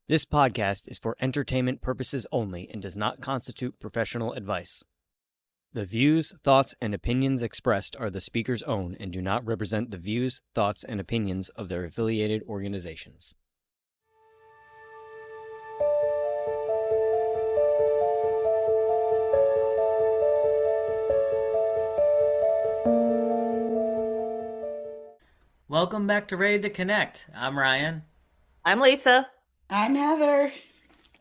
This podcast is for entertainment purposes only and does not constitute professional advice. The views, thoughts, and opinions expressed are the speaker's own and do not represent the views, thoughts, and opinions of their affiliated organizations. Welcome back to Ready to Connect. I'm Ryan. I'm Lisa. I'm Heather.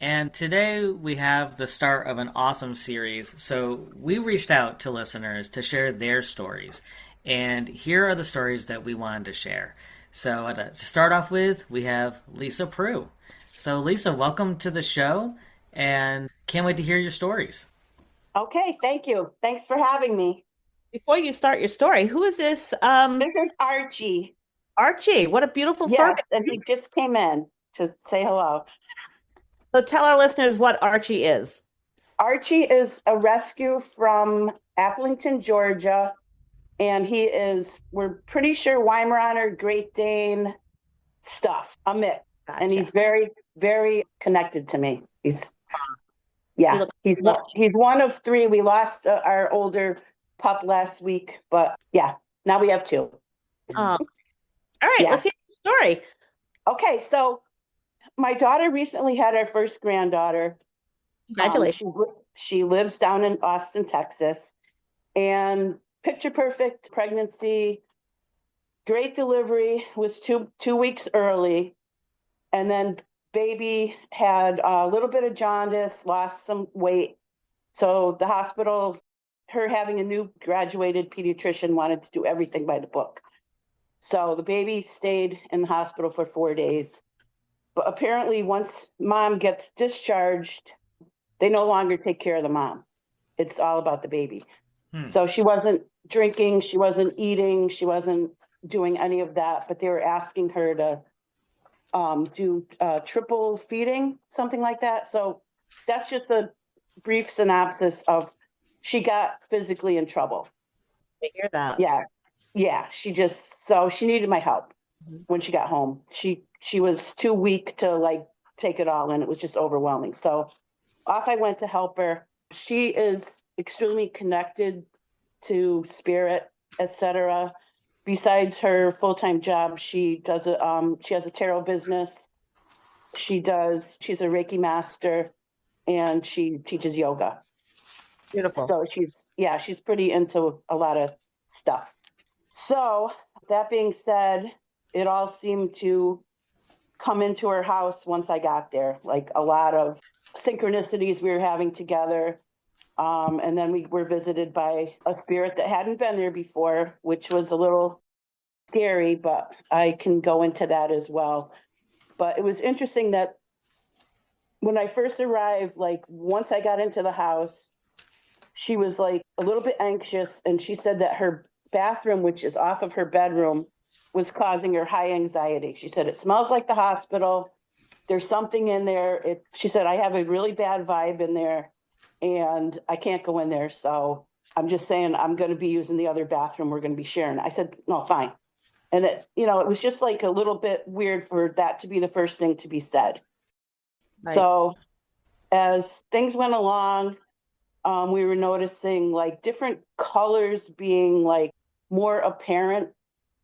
And today we have the start of an awesome series. So we reached out to listeners to share their stories. And here are the stories that we wanted to share. So to start off with, we have Lisa Prue. So Lisa, welcome to the show and can't wait to hear your stories. Okay, thank you. Thanks for having me. Before you start your story, who is this? This is Archie. Archie. What a beautiful Yes, fur. and he just came in to say hello. So tell our listeners what Archie is. Archie is a rescue from Applington, Georgia, and he is, we're pretty sure, Weimaraner, Great Dane stuff, a mix. Gotcha. And he's very, very connected to me. He's one of three. We lost our older pup last week, but yeah, now we have two. All right, Yeah. Let's hear the story. Okay, so my daughter recently had her first granddaughter. Congratulations. She lives down in Austin, Texas, and picture perfect pregnancy, great delivery, was two weeks early, and then baby had a little bit of jaundice, lost some weight. So the hospital, her having a new graduated pediatrician, wanted to do everything by the book. So the baby stayed in the hospital for 4 days. But apparently once mom gets discharged, they no longer take care of the mom. It's all about the baby. So she wasn't drinking, she wasn't eating, she wasn't doing any of that, but they were asking her to do triple feeding, something like that. So that's just a brief synopsis of she got physically in trouble. I hear that. Yeah. She needed my help when she got home. She was too weak to like take it all in. It was just overwhelming. So off I went to help her. She is extremely connected to spirit, etc. Besides her full-time job, she has a tarot business. She's a Reiki master, and she teaches yoga. Beautiful. So she's pretty into a lot of stuff. So that being said, it all seemed to come into her house once I got there, like a lot of synchronicities we were having together. And then we were visited by a spirit that hadn't been there before, which was a little scary, but I can go into that as well. But it was interesting that when I first arrived, like once I got into the house, she was like a little bit anxious, and she said that her bathroom, which is off of her bedroom, was causing her high anxiety. She said, it smells like the hospital. There's something in there. She said, I have a really bad vibe in there and I can't go in there. So I'm just saying I'm going to be using the other bathroom. We're going to be sharing. I said, no, fine. And it was just like a little bit weird for that to be the first thing to be said. Right. So as things went along, we were noticing like different colors being like more apparent,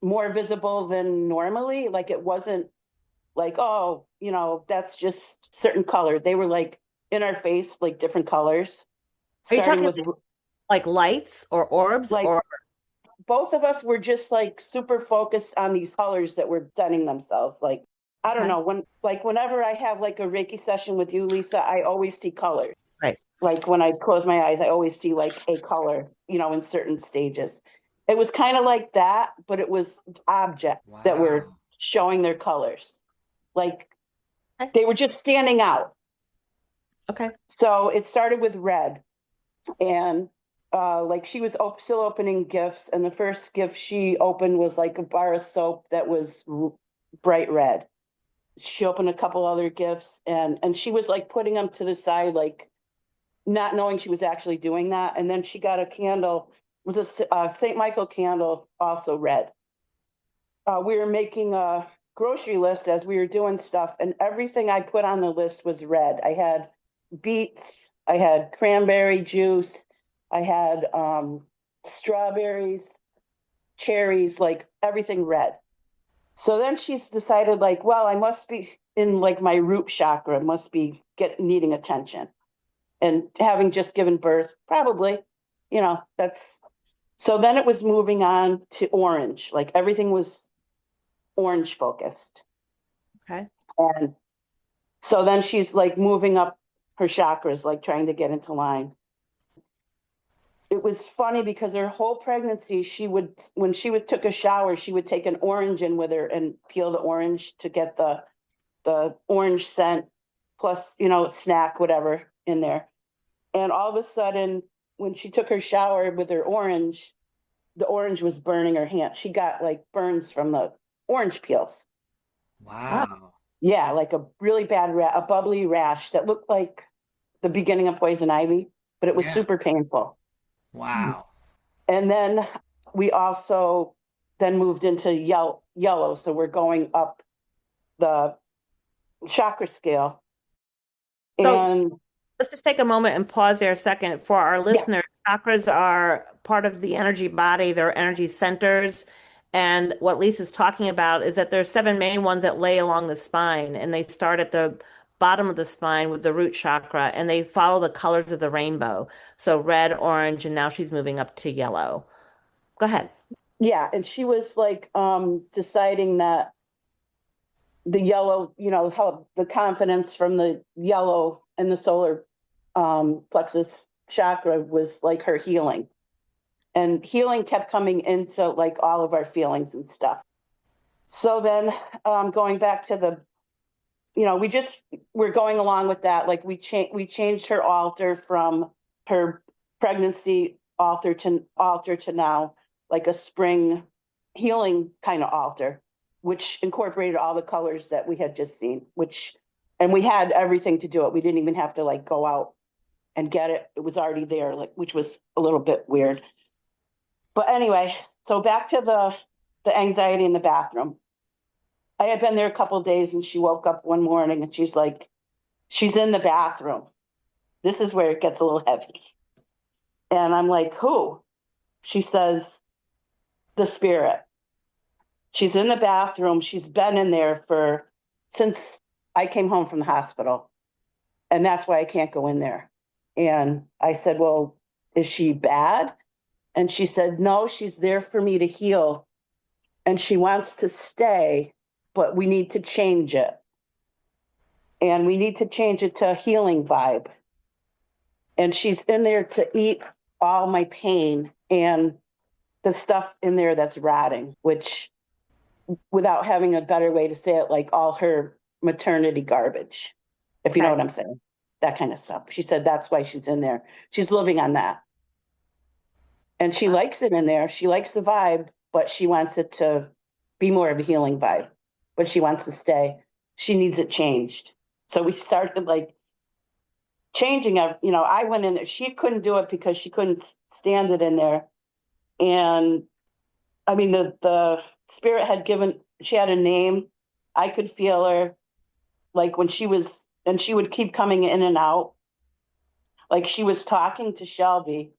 more visible than normally. Like it wasn't like, oh, that's just certain color. They were like in our face, like different colors. Are you talking with like lights or orbs? Like, or both of us were just like super focused on these colors that were presenting themselves. Like, I don't know, whenever I have like a Reiki session with you, Lisa, I always see colors. Right. Like when I close my eyes, I always see like a color, in certain stages. It was kind of like that, but it was objects that were showing their colors. Like they were just standing out. Okay. So it started with red, and like she was still opening gifts, and the first gift she opened was like a bar of soap that was bright red. She opened a couple other gifts, and she was like putting them to the side, like not knowing she was actually doing that. And then she got a candle, it was a St. Michael candle, also red. We were making a grocery list as we were doing stuff, and everything I put on the list was red. I had beets, I had cranberry juice, I had strawberries, cherries, like everything red. So then she's decided, like, well, I must be in like my root chakra, must be needing attention. And having just given birth, probably, that's so then it was moving on to orange, like everything was orange focused. Okay. And so then she's like moving up her chakras, like trying to get into line. It was funny because her whole pregnancy, when she took a shower, she would take an orange in with her and peel the orange to get the orange scent plus, snack, whatever in there. And all of a sudden, when she took her shower with her orange, the orange was burning her hand. She got like burns from the orange peels. Wow. Yeah, like a really bad a bubbly rash that looked like the beginning of poison ivy, but it was super painful. Wow. And then we also then moved into yellow. So we're going up the chakra scale. So And let's just take a moment and pause there a second for our listeners. Chakras are part of the energy body, they're energy centers. And what Lisa's talking about is that there's 7 main ones that lay along the spine, and they start at the bottom of the spine with the root chakra, and they follow the colors of the rainbow. So red, orange, and now she's moving up to yellow. Go ahead. Yeah, and she was like deciding that the yellow, how the confidence from the yellow and the solar plexus chakra was like her healing. And healing kept coming into like all of our feelings and stuff. So then going back to we're going along with that. Like we changed her altar from her pregnancy altar to now like a spring healing kind of altar, which incorporated all the colors that we had just seen, and we had everything to do it. We didn't even have to like go out and get it. It was already there, like, which was a little bit weird. But anyway, so back to the anxiety in the bathroom. I had been there a couple of days, and she woke up one morning and she's like, she's in the bathroom. This is where it gets a little heavy. And I'm like, who? She says, the spirit. She's in the bathroom. She's been in there since I came home from the hospital. And that's why I can't go in there. And I said, well, is she bad? And she said, no, she's there for me to heal. And she wants to stay, but we need to change it. And we need to change it to a healing vibe. And she's in there to eat all my pain and the stuff in there that's rotting, which, without having a better way to say it, like all her maternity garbage, if you know what I'm saying, that kind of stuff. She said that's why she's in there. She's living on that. And she likes it in there. She likes the vibe, but she wants it to be more of a healing vibe. But she wants to stay. She needs it changed. So we started like changing. I went in there. She couldn't do it because she couldn't stand it in there. And I mean, the spirit she had a name. I could feel her like when she would keep coming in and out. Like she was talking to Shelby,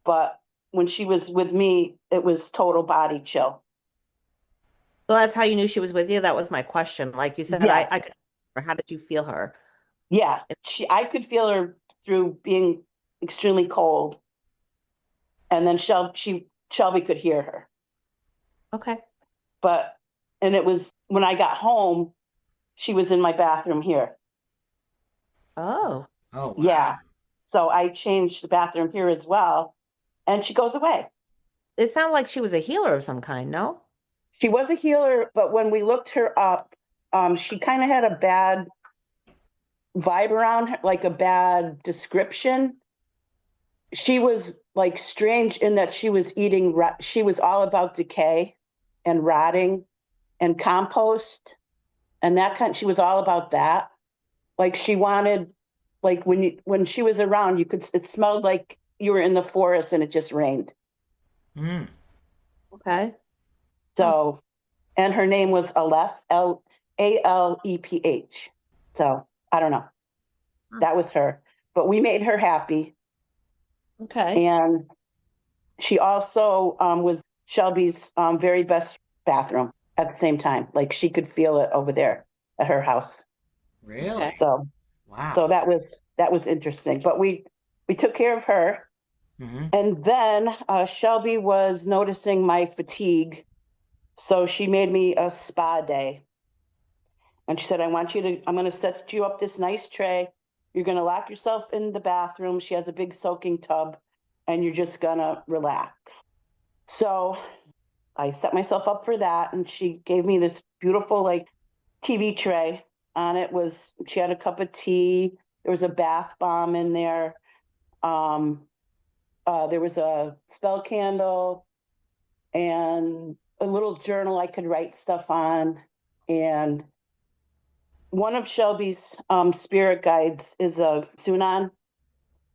but when she was with me, it was total body chill. Well, that's how you knew she was with you. That was my question. Like you said, Yeah. I could, or how did you feel her? Yeah, I could feel her through being extremely cold. And then Shelby could hear her. Okay. And it was when I got home, she was in my bathroom here. Oh. Oh, wow. Yeah. So I changed the bathroom here as well. And she goes away. It sounded like she was a healer of some kind, no? She was a healer, but when we looked her up, she kind of had a bad vibe around her, like a bad description. She was like strange in that she was she was all about decay and rotting and compost and that kind. She was all about that. Like she wanted, like when she was around, it smelled like you were in the forest and it just rained. Mm. Okay. So and her name was Aleph, Aleph. So I don't know. That was her, but we made her happy. Okay. And she also was Shelby's very best bathroom at the same time. Like she could feel it over there at her house. Really? So Wow. that was interesting. But we took care of her. Mm-hmm. And then Shelby was noticing my fatigue. So she made me a spa day. And she said, I'm going to set you up this nice tray. You're going to lock yourself in the bathroom. She has a big soaking tub and you're just going to relax. So I set myself up for that. And she gave me this beautiful like TV tray. On it she had a cup of tea. There was a bath bomb in there. There was a spell candle and a little journal I could write stuff on. And one of Shelby's spirit guides is a Sunan,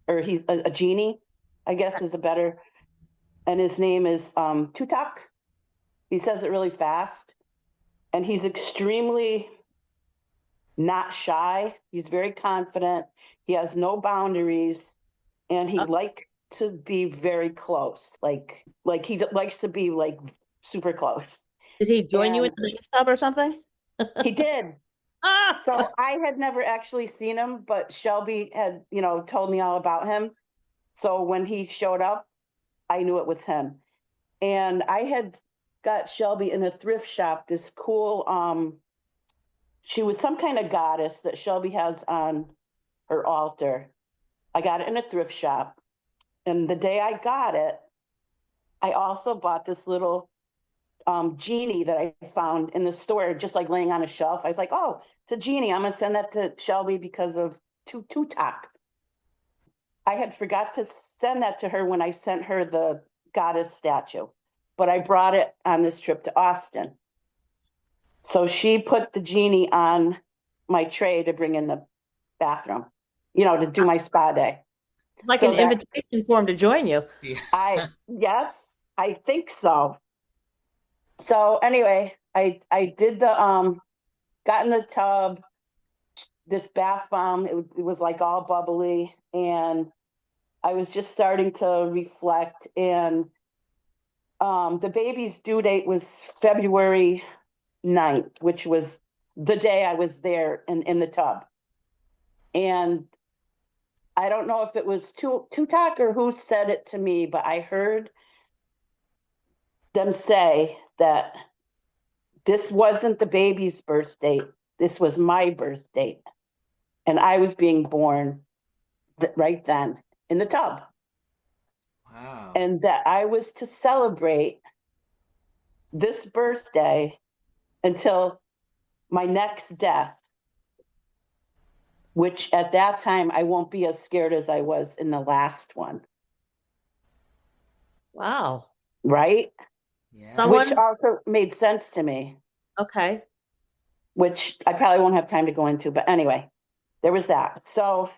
or he's a genie, I guess is a better. And his name is Tutak. He says it really fast. And he's extremely not shy. He's very confident. He has no boundaries. And he likes to be very close. Like he likes to be like super close. Did he join you in And the tub or something? he did. Ah! So I had never actually seen him, but Shelby had, told me all about him. So when he showed up, I knew it was him. And I had got Shelby in a thrift shop, this cool, she was some kind of goddess that Shelby has on her altar. I got it in a thrift shop. And the day I got it, I also bought this little genie that I found in the store, just like laying on a shelf. I was like, oh, it's a genie. I'm going to send that to Shelby because of Tutak. I had forgot to send that to her when I sent her the goddess statue, but I brought it on this trip to Austin. So she put the genie on my tray to bring in the bathroom, to do my spa day. It's like So an invitation for him to join you. Yeah. Yes, I think so. So anyway, I did the got in the tub, this bath bomb. It was like all bubbly, and I was just starting to reflect. And the baby's due date was February 9th, which was the day I was there in the tub. And I don't know if it was Tutak or who said it to me, but I heard them say that this wasn't the baby's birth date. This was my birth date. And I was being born right then in the tub. Wow. And that I was to celebrate this birthday until my next death, which at that time I won't be as scared as I was in the last one. Wow. Right? Yeah. Which also made sense to me, Okay. which I probably won't have time to go into, but anyway, there was that. So,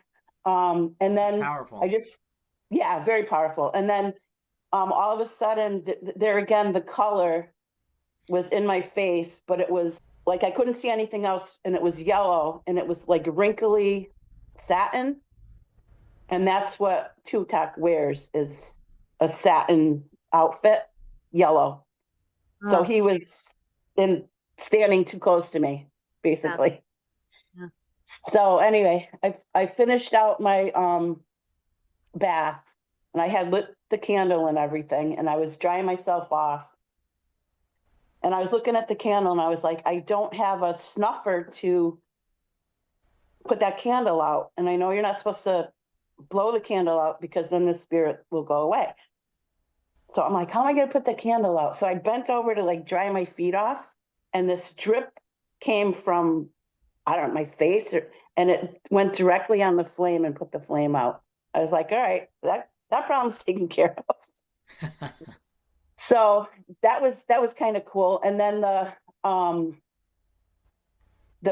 and then That's powerful. yeah, very powerful. And then all of a sudden, there again, the color was in my face, but it was like I couldn't see anything else, and it was yellow, and it was like wrinkly satin. And that's what Tutak wears, is a satin outfit, yellow. So Oh. he was standing too close to me, basically. Yeah. So anyway, I finished out my bath, and I had lit the candle and everything, and I was drying myself off. And I was looking at the candle, and I was like, I don't have a snuffer to put that candle out. And I know you're not supposed to blow the candle out because then the spirit will go away. So I'm like, how am I going to put the candle out? So I bent over to like dry my feet off, and this drip came from, I don't know, my face, and it went directly on the flame and put the flame out. I was like, all right, that problem's taken care of. So that was kind of cool. And then the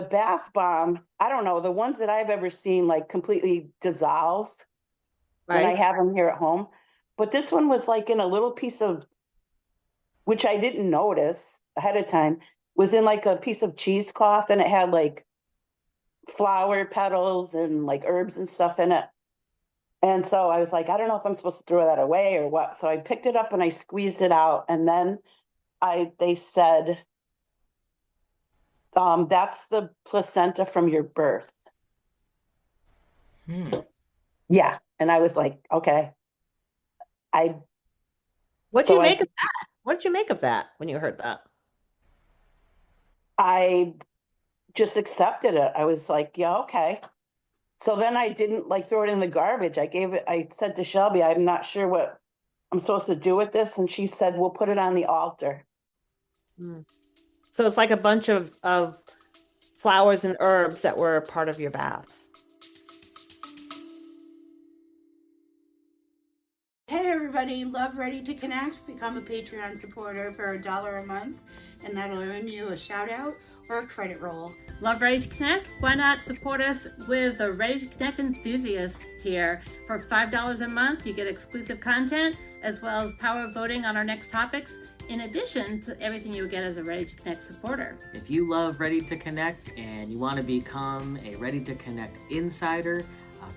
bath bomb, I don't know, the ones that I've ever seen like completely dissolve when I have them here at home. But this one was like in a little piece of, which I didn't notice ahead of time, was in like a piece of cheesecloth, and it had like flower petals and like herbs and stuff in it. And so I was like, I don't know if I'm supposed to throw that away or what. So I picked it up and I squeezed it out. And then they said, that's the placenta from your birth. Yeah. And I was like, okay. What'd you make of that? What did you make of that when you heard that? I just accepted it. I was like, yeah, okay. So then I didn't like throw it in the garbage. I said to Shelby, I'm not sure what I'm supposed to do with this. And she said, we'll put it on the altar. So it's like a bunch of flowers and herbs that were part of your bath. Hey everybody, love Ready to Connect? Become a Patreon supporter for $1 a month, and that'll earn you a shout out or a credit roll. Love Ready to Connect? Why not support us with a Ready to Connect Enthusiast tier? For $5 a month, you get exclusive content as well as power voting on our next topics, in addition to everything you would get as a Ready to Connect supporter. If you love Ready to Connect and you want to become a Ready to Connect insider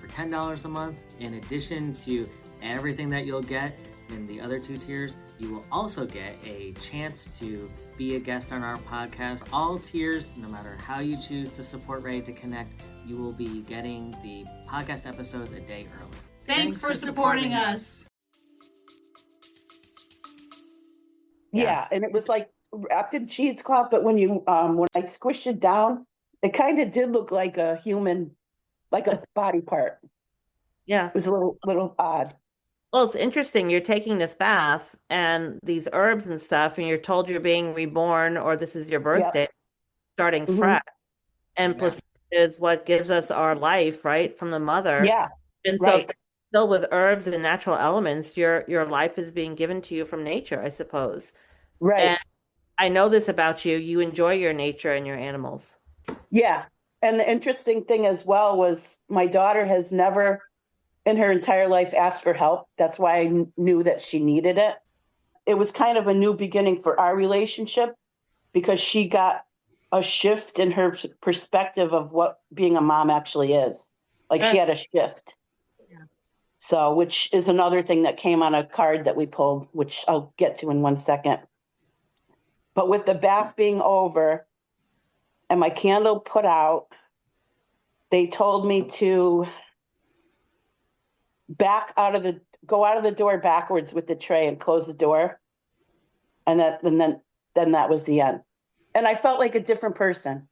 for $10 a month, in addition to everything that you'll get in the other 2 tiers, you will also get a chance to be a guest on our podcast. All tiers, no matter how you choose to support Ready to Connect, you will be getting the podcast episodes a day early. Thanks for supporting us. Yeah, and it was like wrapped in cheesecloth, but when I squished it down, it kind of did look like a human, like a body part. Yeah. It was a little odd. Well, it's interesting. You're taking this bath and these herbs and stuff, and you're told you're being reborn or this is your birthday, starting fresh. And placenta is what gives us our life, right, from the mother. Yeah. And so filled with herbs and natural elements, your life is being given to you from nature, I suppose. Right. And I know this about you. You enjoy your nature and your animals. Yeah. And the interesting thing as well was my daughter has never in her entire life asked for help. That's why I knew that she needed it. It was kind of a new beginning for our relationship because she got a shift in her perspective of what being a mom actually is. Like she had a shift. Yeah. So, which is another thing that came on a card that we pulled, which I'll get to in 1 second. But with the bath being over and my candle put out, they told me to go out of the door backwards with the tray and close the door. And then that was the end. And I felt like a different person.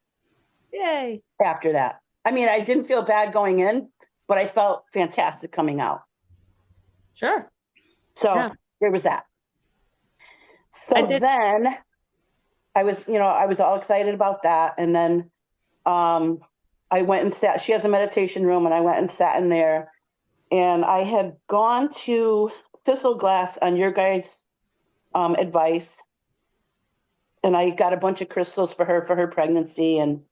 Yay. After that. I mean, I didn't feel bad going in, but I felt fantastic coming out. Sure. So there was that. So then I was all excited about that. And then I went and sat, she has a meditation room, and I went and sat in there. And I had gone to Thistleglass on your guys' advice. And I got a bunch of crystals for her pregnancy and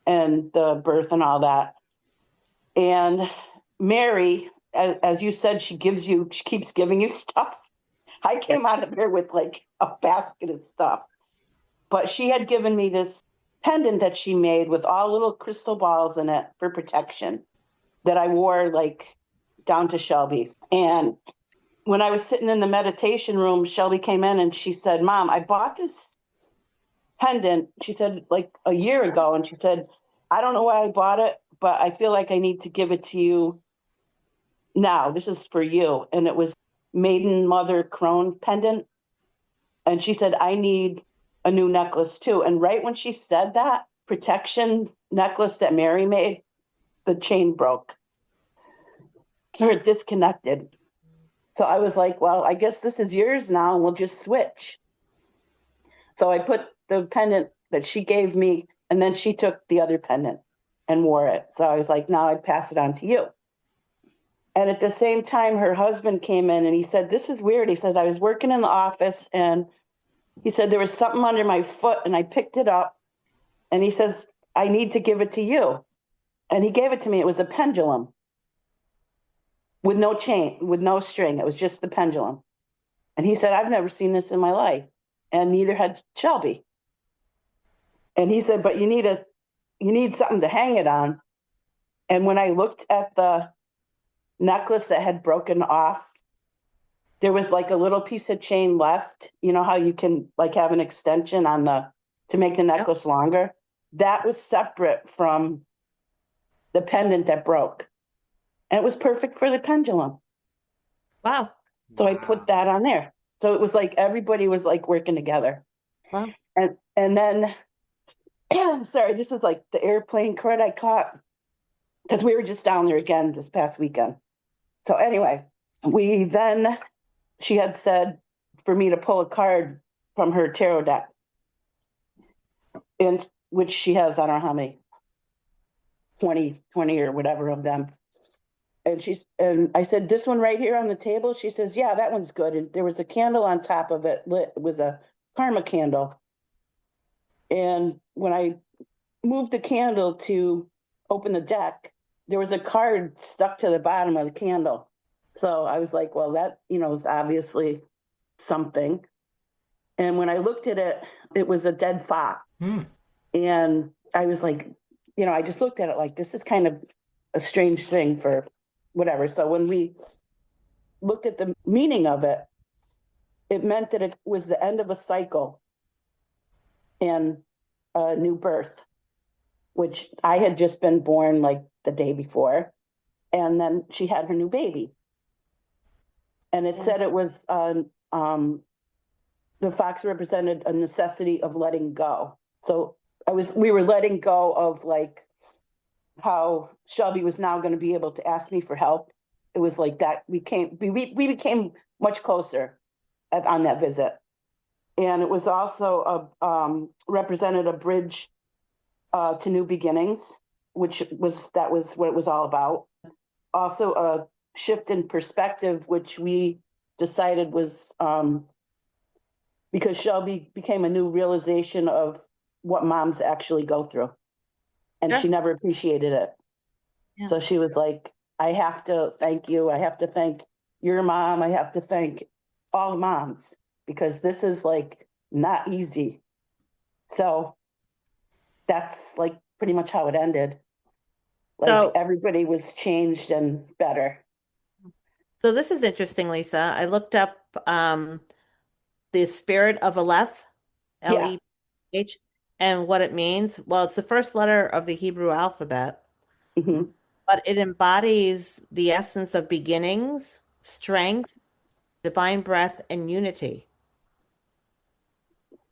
the birth and all that. And Mary, as you said, she keeps giving you stuff. I came out of there with like a basket of stuff. But she had given me this pendant that she made with all little crystal balls in it for protection that I wore like down to Shelby. And when I was sitting in the meditation room, Shelby came in and she said, Mom, I bought this pendant, she said, like a year ago. And she said, I don't know why I bought it, but I feel like I need to give it to you now. This is for you. And it was Maiden Mother Crone pendant. And she said, I need a new necklace too. And right when she said that protection necklace that Mary made, the chain broke. Or disconnected. So I was like, well, I guess this is yours now and we'll just switch. So I put the pendant that she gave me, and then she took the other pendant and wore it. So I was like, now I'd pass it on to you. And at the same time, her husband came in and he said, this is weird. He said, I was working in the office and he said, there was something under my foot and I picked it up. And he says, I need to give it to you. And he gave it to me. It was a pendulum with no chain, with no string. It was just the pendulum. And he said, I've never seen this in my life. And neither had Shelby. And he said, but you need something to hang it on. And when I looked at the necklace that had broken off, there was like a little piece of chain left. You know how you can like have an extension on to make the necklace longer? That was separate from the pendant that broke. And it was perfect for the pendulum. Wow. So I put that on there. So it was like everybody was like working together. Wow. And then, sorry, this is like the airplane card I caught because we were just down there again this past weekend. So anyway, she had said for me to pull a card from her tarot deck, and which she has, I don't know how many, 20 or whatever of them. And I said, this one right here on the table? She says, yeah, that one's good. And there was a candle on top of it lit. It was a karma candle. And when I moved the candle to open the deck, there was a card stuck to the bottom of the candle. So I was like, well, that, is obviously something. And when I looked at it, it was a dead fox. And I was like, I just looked at it like, this is kind of a strange thing for whatever. So when we looked at the meaning of it, it meant that it was the end of a cycle and a new birth, which I had just been born like the day before. And then she had her new baby. And it said it was, the fox represented a necessity of letting go. So we were letting go of like how Shelby was now going to be able to ask me for help. It was like that we became much closer on that visit. And it was also represented a bridge to new beginnings, which was what it was all about. Also a shift in perspective, which we decided was because Shelby became a new realization of what moms actually go through. And she never appreciated it. Yeah. So she was like, I have to thank you. I have to thank your mom. I have to thank all moms because this is like not easy. So that's like pretty much how it ended. Like everybody was changed and better. So this is interesting, Lisa. I looked up the spirit of Aleph, L-E-H, and what it means. Well, it's the first letter of the Hebrew alphabet, but it embodies the essence of beginnings, strength, divine breath, and unity.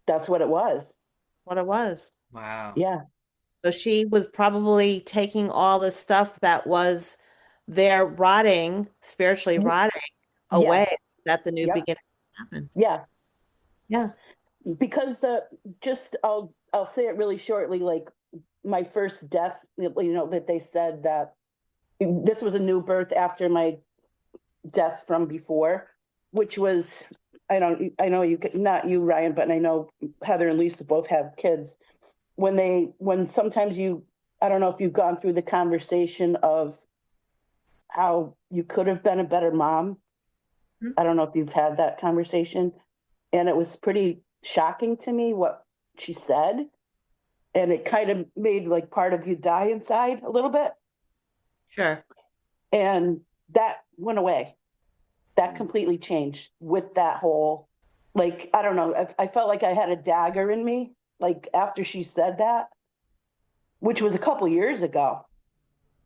That's what it was. What it was. Wow. Yeah. So she was probably taking all the stuff that was there rotting, spiritually rotting away, so that the new beginning happened. Yeah. Yeah. Because I'll say it really shortly, like my first death, that they said that this was a new birth after my death from before, which was, I know you, not you, Ryan, but I know Heather and Lisa both have kids. When sometimes I don't know if you've gone through the conversation of how you could have been a better mom. I don't know if you've had that conversation. And it was pretty shocking to me what she said. And it kind of made like part of you die inside a little bit. Sure. And that went away. That completely changed with that whole, like, I don't know. I felt like I had a dagger in me, like after she said that, which was a couple years ago,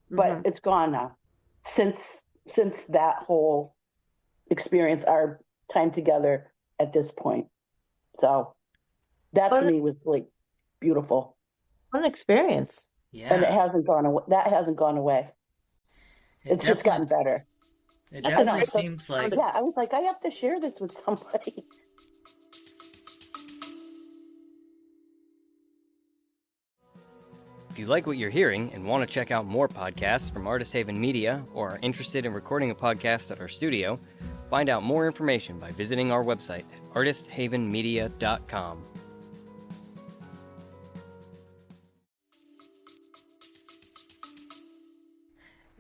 but it's gone now since that whole experience, our time together at this point. So that to me was like beautiful. What an experience. Yeah. And it hasn't gone away. That hasn't gone away. It's just gotten better. It definitely seems like... Yeah, I was like, I have to share this with somebody. If you like what you're hearing and want to check out more podcasts from Artist Haven Media or are interested in recording a podcast at our studio, find out more information by visiting our website at artisthavenmedia.com.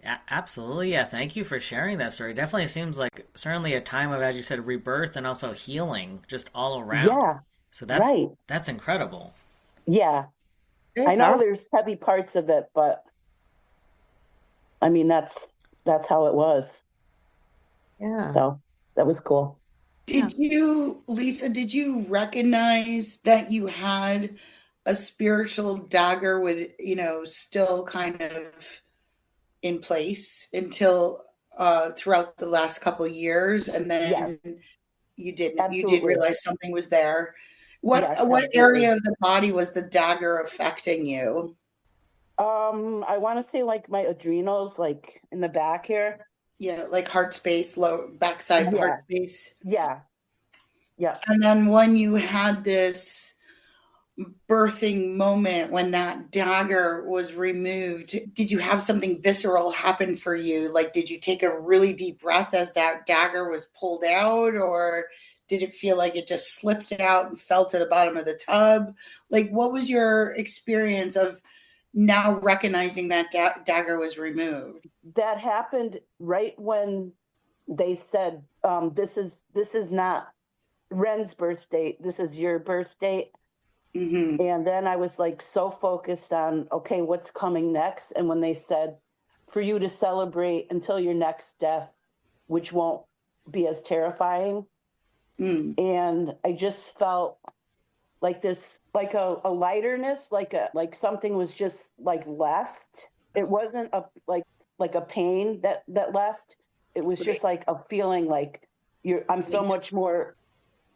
Yeah, absolutely. Yeah, thank you for sharing that story. It definitely seems like certainly a time of, as you said, rebirth and also healing just all around. Yeah. So that's incredible. Yeah. I know there's heavy parts of it, but I mean that's how it was. Yeah. So that was cool. Did you, Lisa, did you recognize that you had a spiritual dagger with, still kind of in place until throughout the last couple of years, and Yes, then you did absolutely. realize something was there? Yes, What absolutely. area of the body was the dagger affecting you? I want to say like my adrenals, like in the back here. Yeah, like heart space, low backside heart Yeah, space. yeah, yeah. And then when you had this birthing moment when that dagger was removed, did you have something visceral happen for you? Like, did you take a really deep breath as that dagger was pulled out, or did it feel like it just slipped out and fell to the bottom of the tub? Like, what was your experience of now recognizing that dagger was removed? That happened right when they said, this is not Ren's birth date. This is your birth date. Mm-hmm. And then I was like so focused on, okay, what's coming next? And when they said, for you to celebrate until your next death, which won't be as terrifying. Mm. And I just felt like this, like a lighterness, like something was just like left. It wasn't like a pain that left. It was Right. just like a feeling like I'm so much more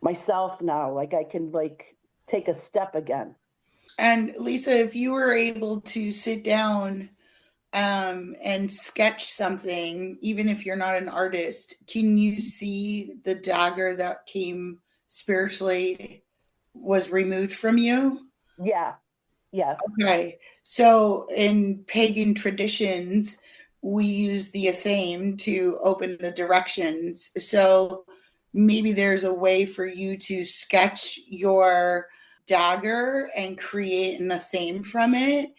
myself now. Like I can like take a step again. And Lisa, if you were able to sit down and sketch something, even if you're not an artist, can you see the dagger that came spiritually was removed from you? Yeah. Yes. Okay. So in pagan traditions, we use the athame to open the directions. So maybe there's a way for you to sketch your dagger and create an athame from it,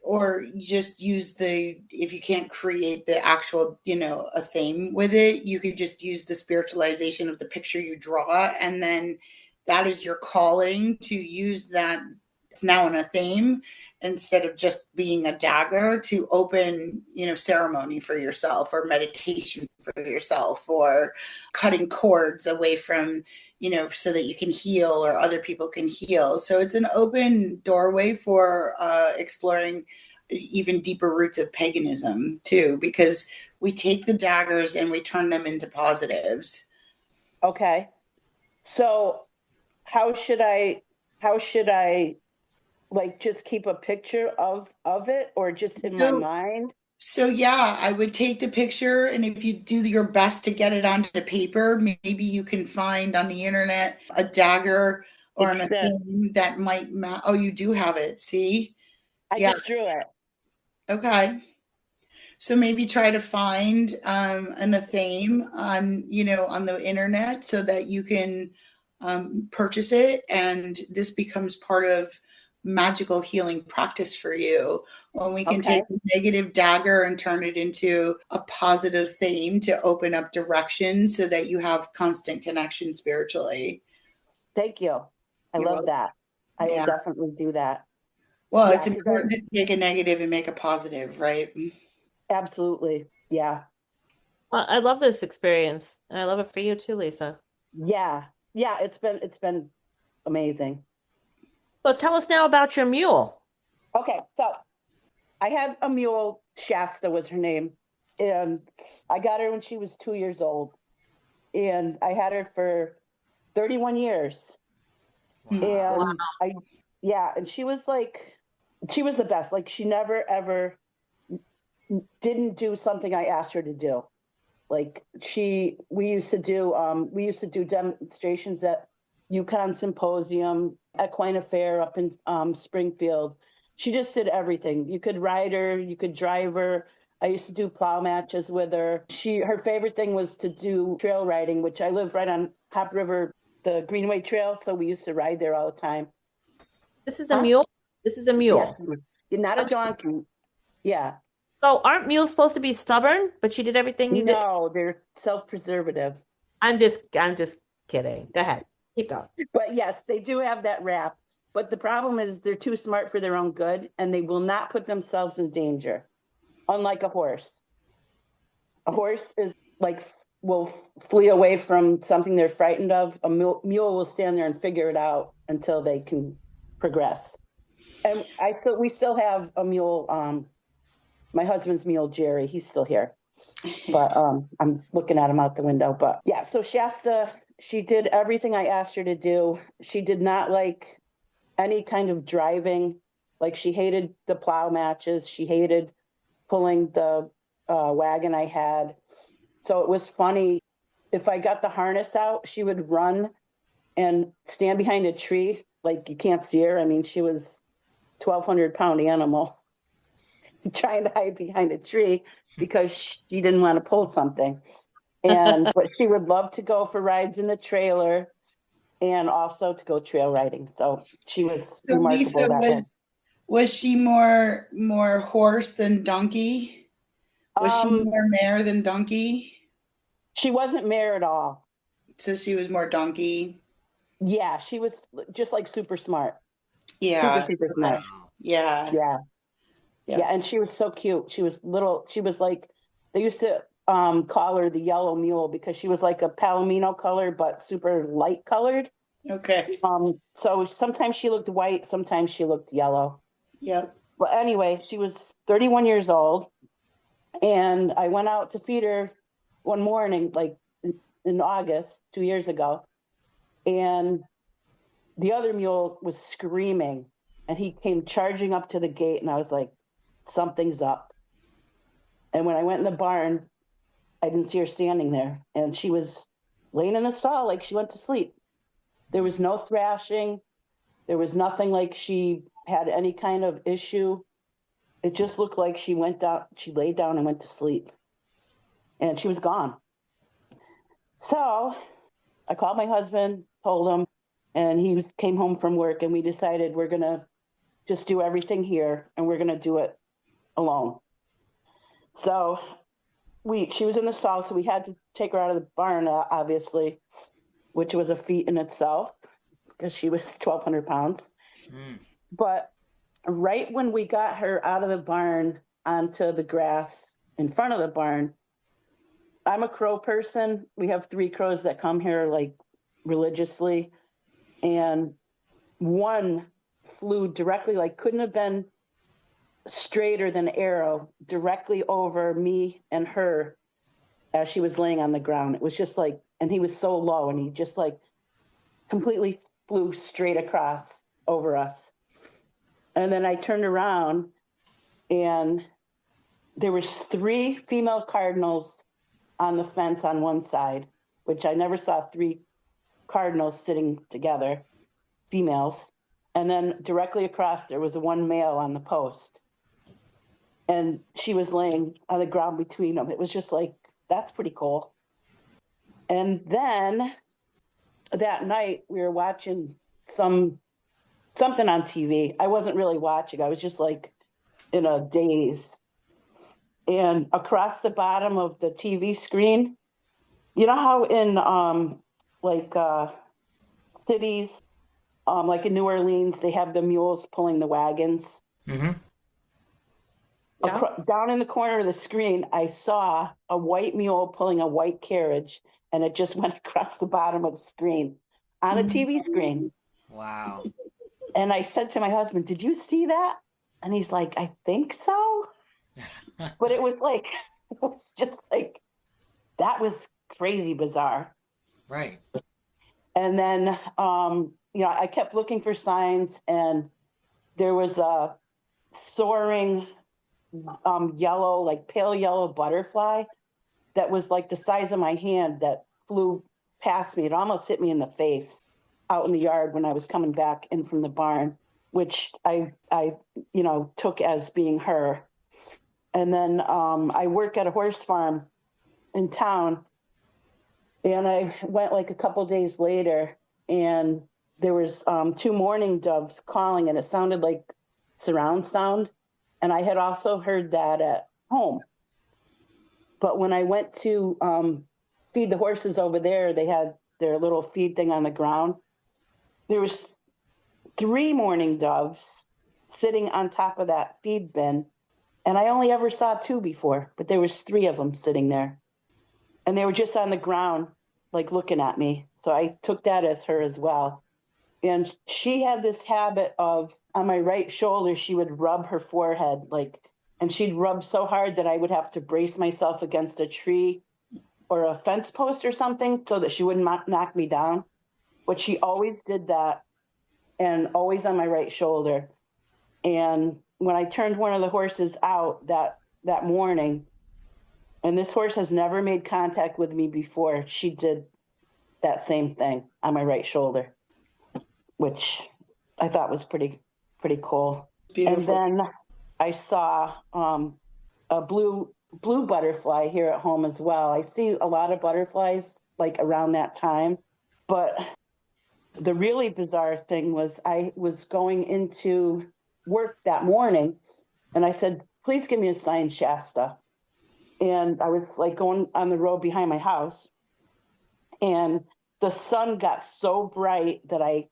or just use if you can't create the actual a theme with it, you could just use the spiritualization of the picture you draw, and then that is your calling to use that. It's now in a theme instead of just being a dagger, to open ceremony for yourself, or meditation for yourself, or cutting cords away from so that you can heal or other people can heal. So it's an open doorway for exploring even deeper roots of paganism too, because we take the daggers and we turn them into positives. Okay. So how should I like just keep a picture of it or just in my So mind? So yeah, I would take the picture, and if you do your best to get it onto the paper, maybe you can find on the internet a dagger or It's an the thing that might oh, you do have it. See? I Yeah. just drew it. Okay. So maybe try to find a theme on on the internet so that you can purchase it, and this becomes part of magical healing practice for you, when we can Okay. take a negative dagger and turn it into a positive theme to open up direction so that you have constant connection spiritually. Thank you. I You're love welcome. that. I will Yeah. definitely do that. Well, Yeah, it's because I important to take a negative and make a positive, right? absolutely. Yeah. Well, I love this experience, and I love it for you too, Lisa. Yeah. Yeah, it's been amazing. So tell us now about your mule. Okay, so I had a mule, Shasta was her name, and I got her when she was 2 years old. And I had her for 31 years. Wow. And yeah, and she was the best. Like she never ever didn't do something I asked her to do. Like we used to do demonstrations at Yukon Symposium, Equine Fair up in Springfield. She just did everything. You could ride her, you could drive her. I used to do plow matches with her. Her favorite thing was to do trail riding, which I live right on Hop River, the Greenway Trail, so we used to ride there all the time. This is a Huh? mule. This is a Yes, mule. you're not a Okay. donkey. Yeah. So aren't mules supposed to be stubborn? But she did everything you did. No, they're self-preservative. I'm just kidding. Go ahead. Keep going. But yes, they do have that rap. But the problem is they're too smart for their own good, and they will not put themselves in danger, unlike a horse. A horse is like will flee away from something they're frightened of. A mule will stand there and figure it out until they can progress. And we still have a mule. My husband's mule, Jerry, he's still here, but I'm looking at him out the window. But yeah, so Shasta, she did everything I asked her to do. She did not like any kind of driving. Like, she hated the plow matches. She hated pulling the wagon I had. So it was funny. If I got the harness out, she would run and stand behind a tree. Like, you can't see her. I mean, she was 1,200-pound animal trying to hide behind a tree because she didn't want to pull something. But she would love to go for rides in the trailer and also to go trail riding. So she was remarkable. Lisa, was she more horse than donkey? Was she more mare than donkey? She wasn't mare at all. So she was more donkey. Yeah, she was just like super smart. Yeah. Super smart. Yeah. And she was so cute. She was little. She was like, they used to call her the yellow mule because she was like a palomino color, but super light colored. Okay. So sometimes she looked white, sometimes she looked yellow. Yep. Well, anyway, she was 31 years old, and I went out to feed her one morning, like in August, 2 years ago, and the other mule was screaming, and he came charging up to the gate, and I was like, something's up. And when I went in the barn, I didn't see her standing there, and she was laying in the stall like she went to sleep. There was no thrashing. There was nothing like she had any kind of issue. It just looked like she laid down and went to sleep, and she was gone. So I called my husband, told him, and he came home from work, and we decided we're going to just do everything here, and we're going to do it alone. So she was in the stall, so we had to take her out of the barn, obviously, which was a feat in itself because she was 1,200 pounds. But right when we got her out of the barn onto the grass in front of the barn, I'm a crow person. We have 3 crows that come here like religiously. And one flew directly, like couldn't have been straighter than an arrow, directly over me and her as she was laying on the ground. It was just like, and he was so low, and he just like completely flew straight across over us. And then I turned around, and there was 3 female cardinals on the fence on one side, which I never saw 3 cardinals sitting together, females. And then directly across, there was one male on the post. And she was laying on the ground between them. It was just like, that's pretty cool. And then that night, we were watching something on TV. I wasn't really watching. I was just like in a daze. And across the bottom of the TV screen, you know how in cities, like in New Orleans, they have the mules pulling the wagons. Mm-hmm. Yeah. Down in the corner of the screen, I saw a white mule pulling a white carriage, and it just went across the bottom of the screen on a TV screen. Wow. And I said to my husband, "Did you see that?" And he's like, "I think so." But it was just like, that was crazy bizarre. Right. And then, I kept looking for signs, and there was a soaring yellow, like pale yellow butterfly that was like the size of my hand that flew past me. It almost hit me in the face out in the yard when I was coming back in from the barn, which I took as being her. And then I work at a horse farm in town, and I went like a couple days later, and there was 2 mourning doves calling, and it sounded like surround sound. And I had also heard that at home. But when I went to feed the horses over there, they had their little feed thing on the ground. There was 3 mourning doves sitting on top of that feed bin. And I only ever saw 2 before, but there was 3 of them sitting there. And they were just on the ground, like looking at me. So I took that as her as well. And she had this habit of, on my right shoulder, she would rub her forehead, and she'd rub so hard that I would have to brace myself against a tree or a fence post or something so that she wouldn't knock me down. But she always did that, and always on my right shoulder. And when I turned one of the horses out that morning, and this horse has never made contact with me before, she did that same thing on my right shoulder, which I thought was pretty cool. Beautiful. And then I saw a blue butterfly here at home as well. I see a lot of butterflies like around that time, but the really bizarre thing was I was going into work that morning, and I said, please give me a sign, Shasta. And I was like going on the road behind my house, and the sun got so bright that I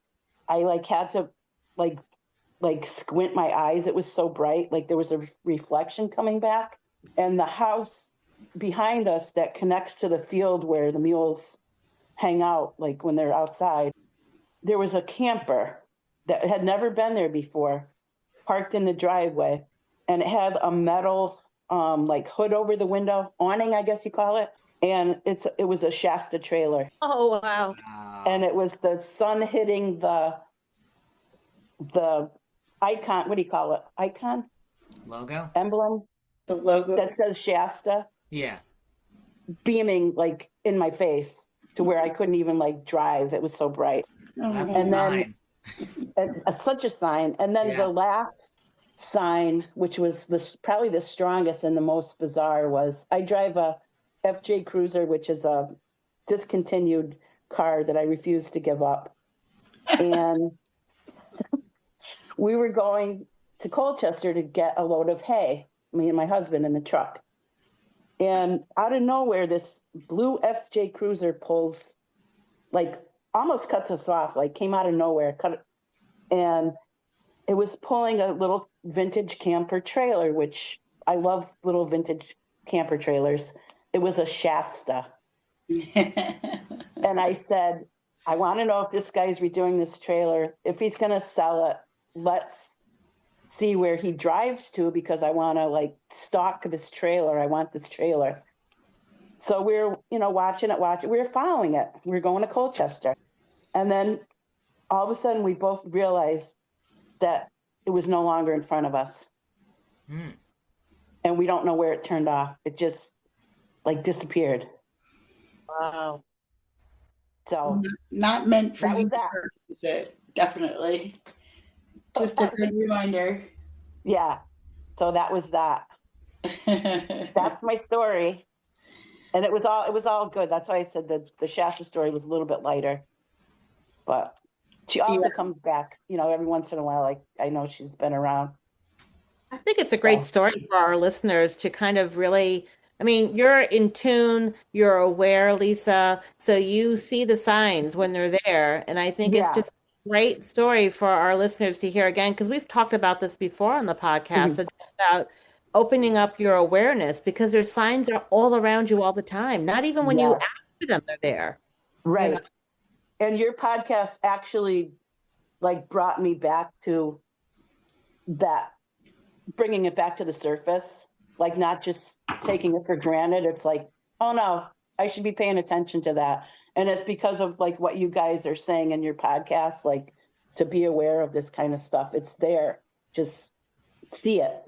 like had to like squint my eyes. It was so bright, like there was a reflection coming back. And the house behind us that connects to the field where the mules hang out, like when they're outside, there was a camper that had never been there before, parked in the driveway, and it had a metal like hood over the window, awning, I guess you call it. And it was a Shasta trailer. Oh, wow. And it was the sun hitting the icon, what do you call it? Icon? Logo? Emblem? The logo that says Shasta, Yeah. beaming like in my face to where I couldn't even like drive. It was so bright. That's a And sign. then such a sign. And then the last sign, which was probably the strongest and the most bizarre, was I drive a FJ Cruiser, which is a discontinued car that I refuse to give up. And we were going to Colchester to get a load of hay, me and my husband in the truck. And out of nowhere, this blue FJ Cruiser pulls, like almost cuts us off, like came out of nowhere, and it was pulling a little vintage camper trailer, which I love little vintage camper trailers. It was a Shasta. And I said, I want to know if this guy's redoing this trailer. If he's going to sell it, let's see where he drives to, because I want to like stalk this trailer. I want this trailer. So we're, watching it. We were following it. We were going to Colchester. And then all of a sudden we both realized that it was no longer in front of us. And we don't know where it turned off. It just like disappeared. Wow. So not meant for that you was to that. use it. Definitely. Just a good reminder. Yeah. So that was that. That's my story. And it was all good. That's why I said that the Shasta story was a little bit lighter. But she also comes back, every once in a while. Like I know she's been around. I think it's a great story for our listeners to kind of really, you're in tune, you're aware, Lisa, so you see the signs when they're there. And I think it's just a great story for our listeners to hear again, because we've talked about this before on the podcast, about opening up your awareness, because their signs are all around you all the time. Not even when you ask for them, they're there. Right. And your podcast actually like brought me back to that, bringing it back to the surface, like not just taking it for granted. It's like, oh no, I should be paying attention to that. And it's because of like what you guys are saying in your podcast, like to be aware of this kind of stuff. It's there. Just see it.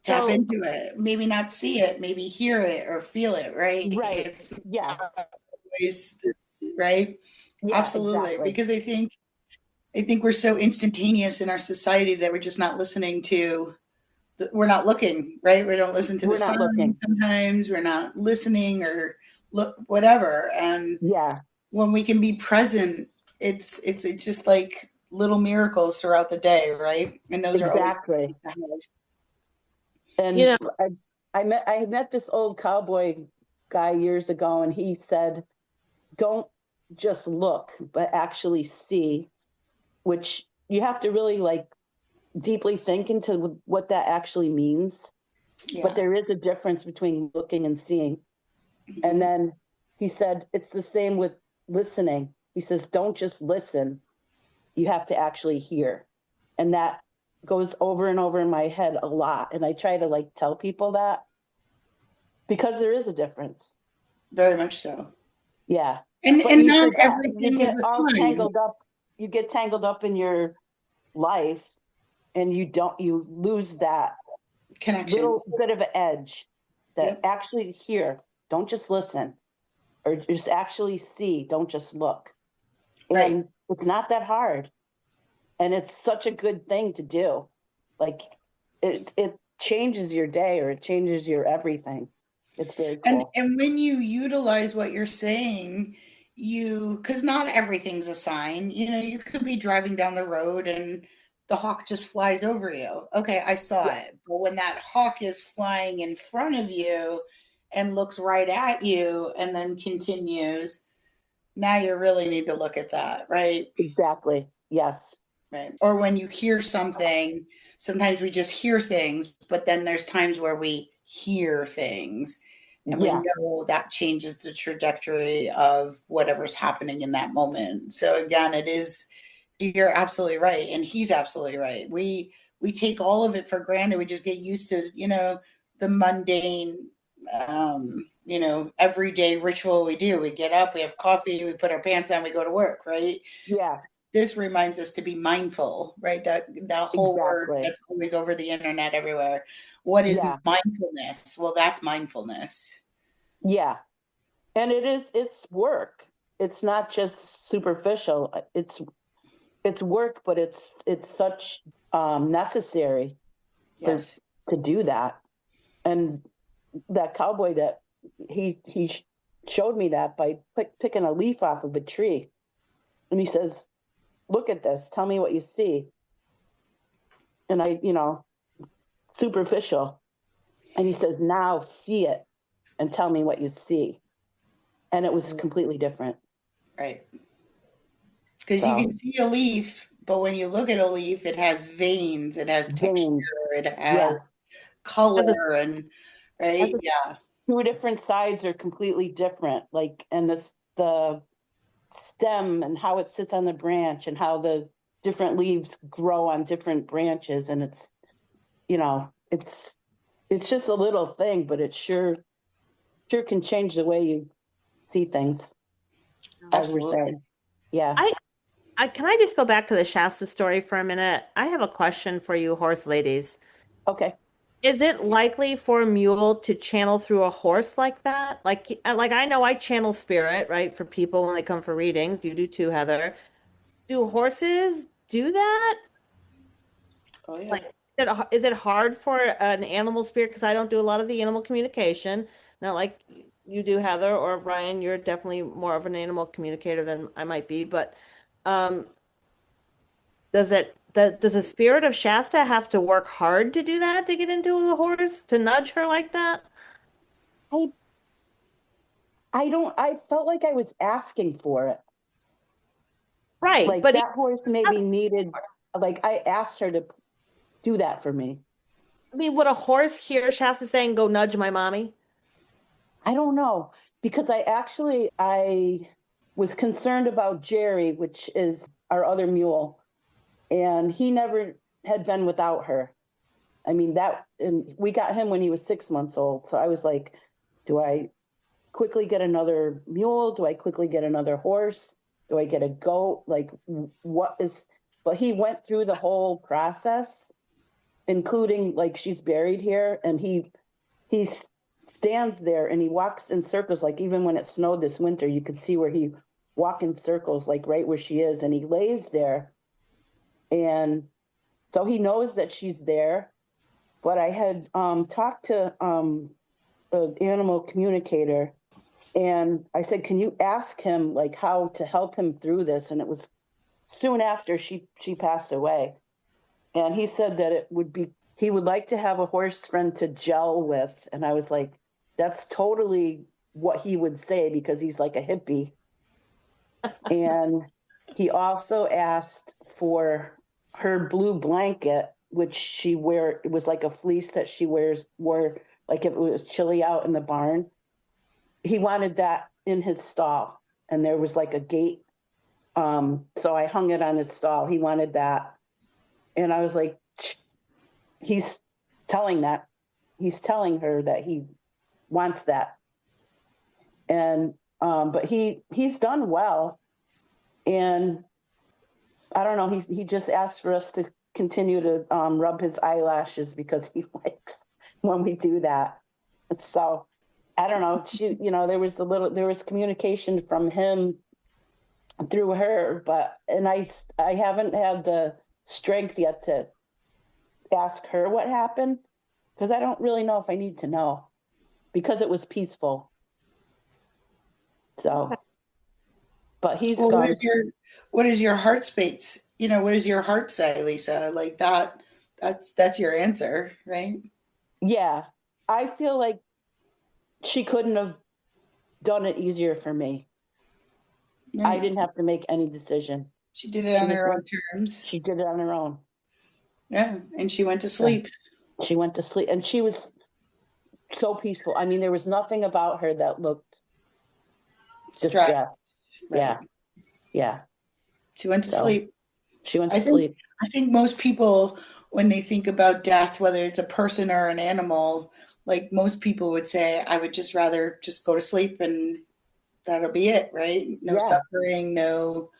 Tap into it. Maybe not see it, maybe hear it or feel it, right? Right. It's always right? Yeah, absolutely. Exactly. Because I think we're so instantaneous in our society that we're just not listening to, we're not looking, right? We don't listen to the signs sometimes. We're not listening or look, whatever. And when we can be present, it's just like little miracles throughout the day, right? And those are exactly. And I met this old cowboy guy years ago, and he said, don't just look, but actually see. which you have to really like deeply think into what that actually means. Yeah. But there is a difference between looking and seeing. Mhm. And then he said, it's the same with listening. He says, don't just listen. You have to actually hear. And that goes over and over in my head a lot. And I try to like tell people that because there is a difference. Very much so. Yeah. And But and you not forget, you everything is get a all sign. tangled up. You get tangled up in your life and you lose that Connection. little bit of an edge that Yep. actually hear, don't just listen or just actually see, don't just look. Right. And it's not that hard. And it's such a good thing to do. Like it changes your day or it changes your everything. It's very cool. And when you utilize what you're saying, because not everything's a sign. You could be driving down the road and the hawk just flies over you. Okay, I saw it. But when that hawk is flying in front of you and looks right at you and then continues, now you really need to look at that, right? Exactly. Yes. Right. Or when you hear something, sometimes we just hear things, but then there's times where we hear things and we Yeah. know that changes the trajectory of whatever's happening in that moment. So again, you're absolutely right. And he's absolutely right. We take all of it for granted. We just get used to, the mundane, everyday ritual we do. We get up, we have coffee, we put our pants on, we go to work, right? Yeah. This reminds us to be mindful, right? That whole word Exactly. that's always over the internet everywhere. What is Yeah. mindfulness? Well, that's mindfulness. Yeah. And it's work. It's not just superficial. It's work, but it's such necessary Yes. to do that. And that cowboy that he showed me that by picking a leaf off of a tree. And he says, look at this, tell me what you see. And I, superficial. And he says, now see it and tell me what you see. And it was completely different. Right. Because So, you can see a leaf, but when you look at a leaf, it has veins, it has texture, veins, it has yes. color, and right. Yeah. Two different sides are completely different. Like, and the stem and how it sits on the branch and how the different leaves grow on different branches. And it's just a little thing, but it sure can change the way you see things. As we're Absolutely. saying. Yeah. Can I just go back to the Shasta story for a minute? I have a question for you, horse ladies. Okay. Is it likely for a mule to channel through a horse like that? Like I know I channel spirit, right, for people when they come for readings. You do too, Heather. Do horses do that? Oh yeah. Like, is it hard for an animal spirit? Because I don't do a lot of the animal communication. Not like you do, Heather or Brian. You're definitely more of an animal communicator than I might be. But um, does the spirit of Shasta have to work hard to do that to get into the horse to nudge her like that? I I felt like I was asking for it. Right, Like but that horse maybe needed, like I asked her to do that for me. I mean, would a horse hear Shasta saying, "Go nudge my mommy"? I don't know because I was concerned about Jerry, which is our other mule, and he never had been without her. I mean and we got him when he was 6 months old. So I was like, do I quickly get another mule? Do I quickly get another horse? Do I get a goat? Like what is, but he went through the whole process, including like she's buried here and he stands there and he walks in circles. Like even when it snowed this winter, you could see where he walk in circles, like right where she is. And he lays there. And so he knows that she's there. But I had talked to an animal communicator and I said, can you ask him like how to help him through this? And it was soon after she passed away. And he said that he would like to have a horse friend to gel with. And I was like, that's totally what he would say because he's like a hippie. And he also asked for her blue blanket, which it was like a fleece that she wore like if it was chilly out in the barn. He wanted that in his stall, and there was like a gate. So I hung it on his stall. He wanted that. And I was like, he's telling her that he wants that. And, but he's done well. And I don't know, he just asked for us to continue to rub his eyelashes because he likes when we do that. So I don't know, there was communication from him through her, and I haven't had the strength yet to ask her what happened, because I don't really know if I need to know, because it was peaceful. So, but he's Well, gone. what is your heart space? What does your heart say, Lisa? Like that's your answer, right? Yeah. I feel like she couldn't have done it easier for me. Right. I didn't have to make any decision. She did it on her own terms. She did it on her own. Yeah, and she went to sleep. She went to sleep, and she was so peaceful. I mean, there was nothing about her that looked distressed. Right. Yeah. She went to sleep. She went to sleep. I think most people, when they think about death, whether it's a person or an animal, like most people would say, I would just rather just go to sleep and that'll be it, right? No suffering, no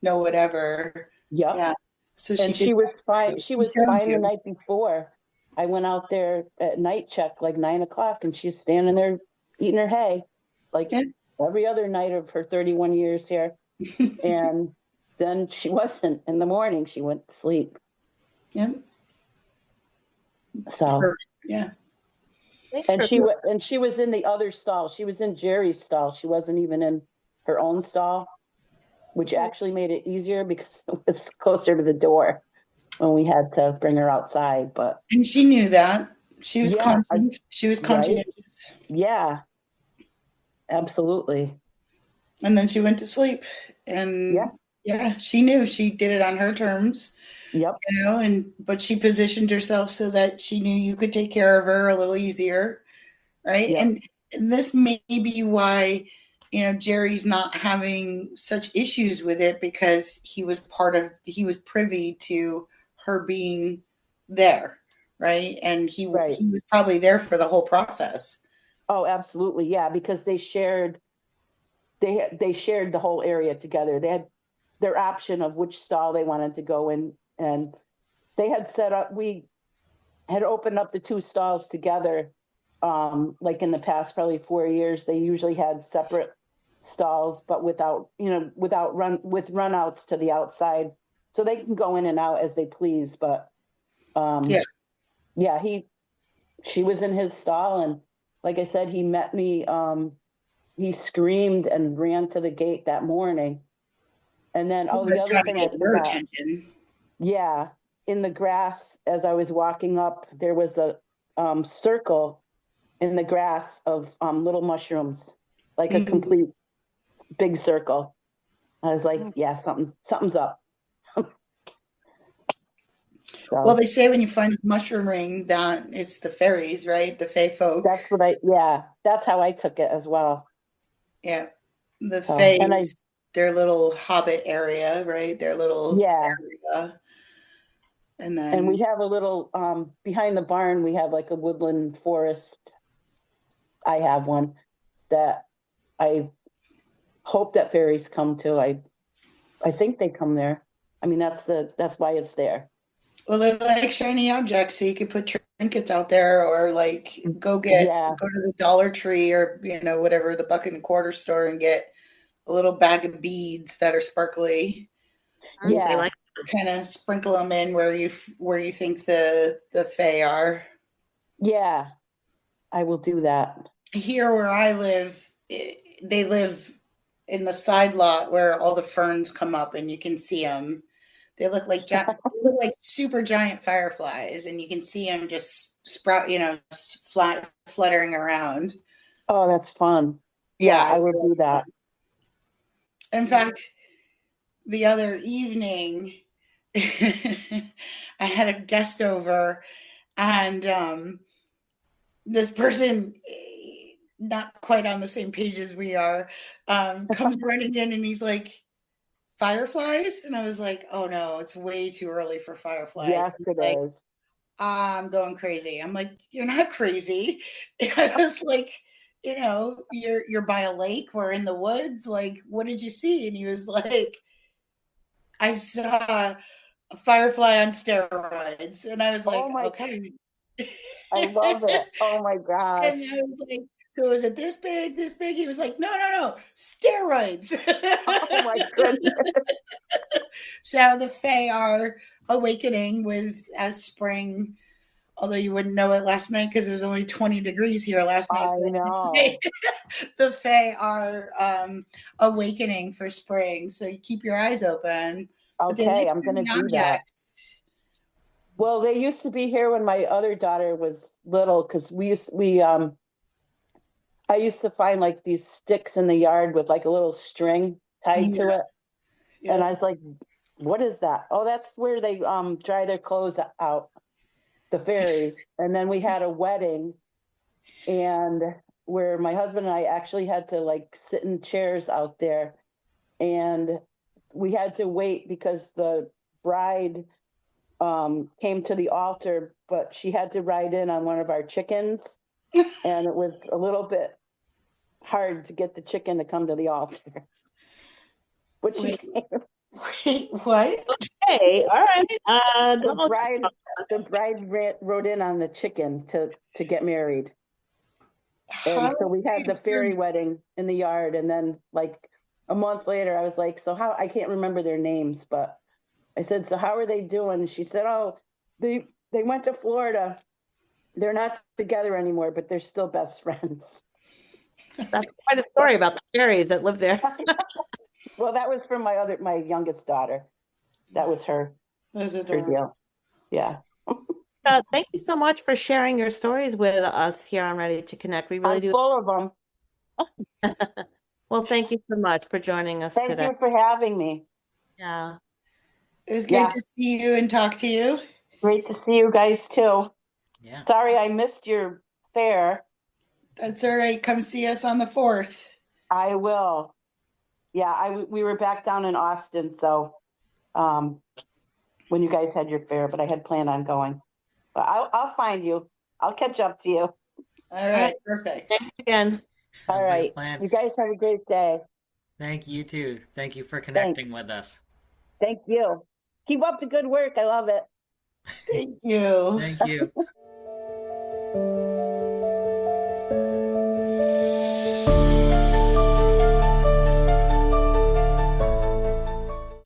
whatever. Yep. Yeah. So she was fine. She was fine the night before. I went out there at night check, like 9:00, and she's standing there eating her hay, like every other night of her 31 years here. And then she wasn't. In the morning, she went to sleep. Yep. So yeah. And she was in the other stall. She was in Jerry's stall. She wasn't even in her own stall, which actually made it easier because it was closer to the door when we had to bring her outside. And she knew that. She was conscious. She was conscientious. Right? Yeah, absolutely. And then she went to sleep. And she knew she did it on her terms. Yep. But she positioned herself so that she knew you could take care of her a little easier. Right. Yep. And this may be why, Jerry's not having such issues with it, because he was privy to her being there. Right. And he was probably there for the whole process. Oh, absolutely. Yeah. Because they shared the whole area together. They had their option of which stall they wanted to go in, and they had we had opened up the two stalls together. Like in the past, probably 4 years, they usually had separate stalls, but with runouts to the outside, so they can go in and out as they please. But she was in his stall, and like I said, he met me. He screamed and ran to the gate that morning. And then, the other thing I forgot. Yeah, in the grass, as I was walking up, there was a circle in the grass of little mushrooms, like a complete big circle. I was like, yeah, something's up. Well, they say when you find a mushroom ring that it's the fairies, right? The fae folk. That's how I took it as well. Yeah. The faes, their little hobbit area, right? Their little area. And we have a little, behind the barn, we have like a woodland forest. I have one that I hope that fairies come to. I think they come there. I mean, that's why it's there. Well, they're like shiny objects, so you could put trinkets out there, or like go to the Dollar Tree or whatever, the bucket and quarter store, and get a little bag of beads that are sparkly. Yeah, kind of sprinkle them in where you think the fae are. Yeah, I will do that. Here where I live, they live in the side lot where all the ferns come up, and you can see them. They look like super giant fireflies, and you can see them just sprout, fluttering around. Oh, that's fun. Yeah, I will do that. In fact, the other evening, I had a guest over, and this person, not quite on the same page as we are, comes running in and he's like, "Fireflies?" And I was like, "Oh no, it's way too early for fireflies." Yes, He's it like, is. "I'm going crazy." I'm like, "You're not crazy." I was like, you're by a lake, we're in the woods. Like, what did you see? And he was like, "I saw a firefly on steroids." And I was like, Oh my, "Okay." I love it. Oh my gosh. And I was like, "So is it this big, this big?" He was like, "No, no, no, steroids." Oh my goodness. So the Fae are awakening with as spring, although you wouldn't know it last night because it was only 20 degrees here last night. I know. The Fae are awakening for spring. So you keep your eyes open. But they Okay, like I'm going to certain do that. objects. Well, they used to be here when my other daughter was little because I used to find like these sticks in the yard with like a little string tied to it. And I was like, what is that? Oh, that's where they dry their clothes out, the fairies. And then we had a wedding and where my husband and I actually had to like sit in chairs out there and we had to wait because the bride came to the altar, but she had to ride in on one of our chickens. And it was a little bit hard to get the chicken to come to the altar. But she Wait, what? Okay, all right. the bride rode in on the chicken to get married. And so we had the fairy wedding in the yard. And then like a month later, I was like, so how, I can't remember their names, but I said, so how are they doing? She said, oh, they went to Florida. They're not together anymore, but they're still best friends. That's quite a story about the fairies that live there. Well, that was from my youngest daughter. That was her deal. Yeah. Thank you so much for sharing your stories with us here on Ready to Connect. We really I'm do. full of them. Well, thank you so much for joining us Thank today. you for having me. Yeah. It was good to see you and talk to you. Great to see you guys too. Yeah. Sorry I missed your fair. That's all right. Come see us on the 4th. I will. Yeah, we were back down in Austin, so when you guys had your fair, but I had planned on going. But I'll find you. I'll catch up to you. All right, perfect. Thanks again. All Sounds like a right. plan. You guys have a great day. Thank you too. Thank you for connecting with us. Thank you. Keep up the good work. I love it. Thank you. Thank you.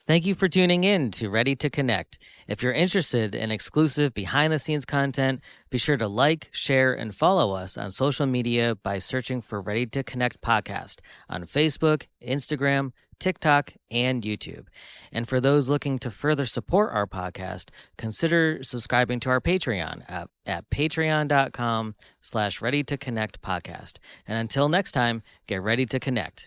Thank you for tuning in to Ready to Connect. If you're interested in exclusive behind-the-scenes content, be sure to like, share, and follow us on social media by searching for Ready to Connect Podcast on Facebook, Instagram, TikTok, and YouTube. And for those looking to further support our podcast, consider subscribing to our Patreon at patreon.com/readytoconnectpodcast. And until next time, get ready to connect.